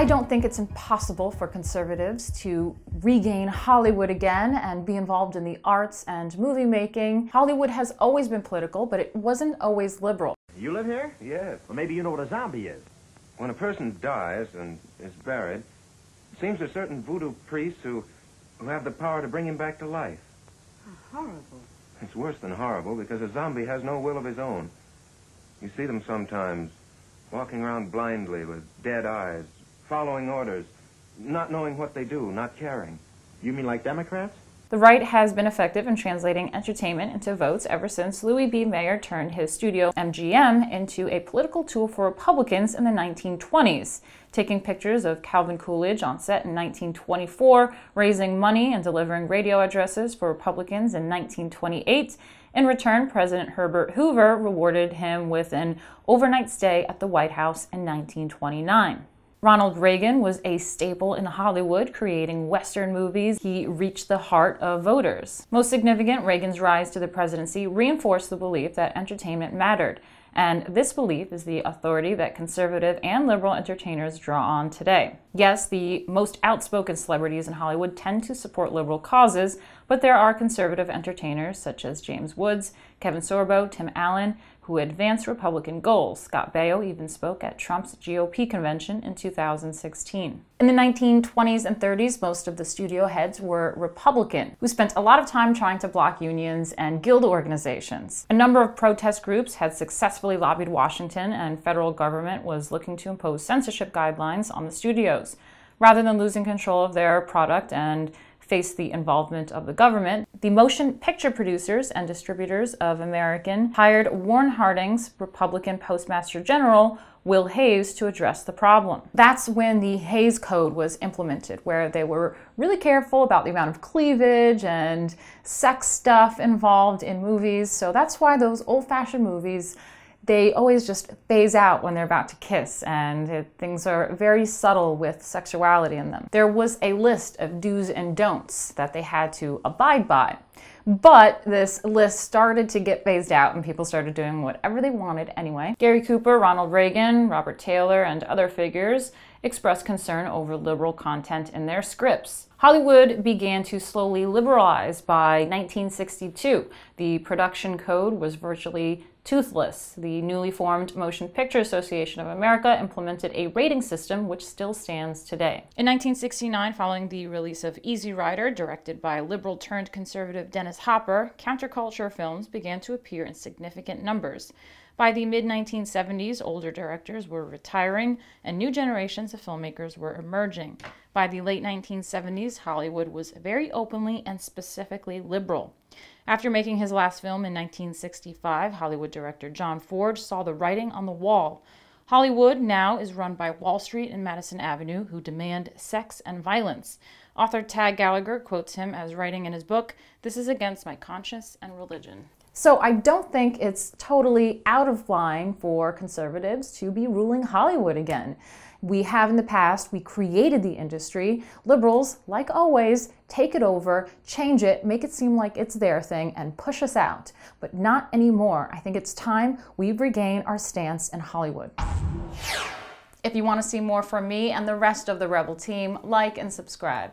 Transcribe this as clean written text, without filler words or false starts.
I don't think it's impossible for conservatives to regain Hollywood again and be involved in the arts and movie making. Hollywood has always been political, but it wasn't always liberal. You live here? Yes. Well, maybe you know what a zombie is. When a person dies and is buried, it seems there's certain voodoo priests who have the power to bring him back to life. Horrible. It's worse than horrible because a zombie has no will of his own. You see them sometimes walking around blindly with dead eyes, following orders, not knowing what they do, not caring. You mean like Democrats? The right has been effective in translating entertainment into votes ever since Louis B. Mayer turned his studio MGM into a political tool for Republicans in the 1920s, taking pictures of Calvin Coolidge on set in 1924, raising money and delivering radio addresses for Republicans in 1928. In return, President Herbert Hoover rewarded him with an overnight stay at the White House in 1929. Ronald Reagan was a staple in Hollywood, creating Western movies. He reached the heart of voters. Most significant, Reagan's rise to the presidency reinforced the belief that entertainment mattered. And this belief is the authority that conservative and liberal entertainers draw on today. Yes, the most outspoken celebrities in Hollywood tend to support liberal causes, but there are conservative entertainers such as James Woods, Kevin Sorbo, Tim Allen, who advance Republican goals. Scott Baio even spoke at Trump's GOP convention in 2016. In the 1920s and 30s, most of the studio heads were Republican, who spent a lot of time trying to block unions and guild organizations. A number of protest groups had successfully lobbied Washington, and federal government was looking to impose censorship guidelines on the studios. Rather than losing control of their product and face the involvement of the government, the motion picture producers and distributors of American hired Warren Harding's Republican Postmaster General, Will Hayes, to address the problem. That's when the Hayes Code was implemented, where they were really careful about the amount of cleavage and sex stuff involved in movies. So that's why those old-fashioned movies, they always just phase out when they're about to kiss, and things are very subtle with sexuality in them. There was a list of do's and don'ts that they had to abide by. But this list started to get phased out and people started doing whatever they wanted anyway. Gary Cooper, Ronald Reagan, Robert Taylor, and other figures expressed concern over liberal content in their scripts. Hollywood began to slowly liberalize by 1962. The production code was virtually toothless. The newly formed Motion Picture Association of America implemented a rating system which still stands today. In 1969, following the release of Easy Rider, directed by liberal-turned-conservative Dennis Hopper, counterculture films began to appear in significant numbers. By the mid-1970s, older directors were retiring and new generations of filmmakers were emerging. By the late 1970s, Hollywood was very openly and specifically liberal. After making his last film in 1965, Hollywood director John Ford saw the writing on the wall. Hollywood now is run by Wall Street and Madison Avenue, who demand sex and violence. Author Tag Gallagher quotes him as writing in his book, "This is against my conscience and religion." So I don't think it's totally out of line for conservatives to be ruling Hollywood again. We have in the past, we created the industry. Liberals, like always, take it over, change it, make it seem like it's their thing, and push us out. But not anymore. I think it's time we regain our stance in Hollywood. If you want to see more from me and the rest of the Rebel team, like and subscribe.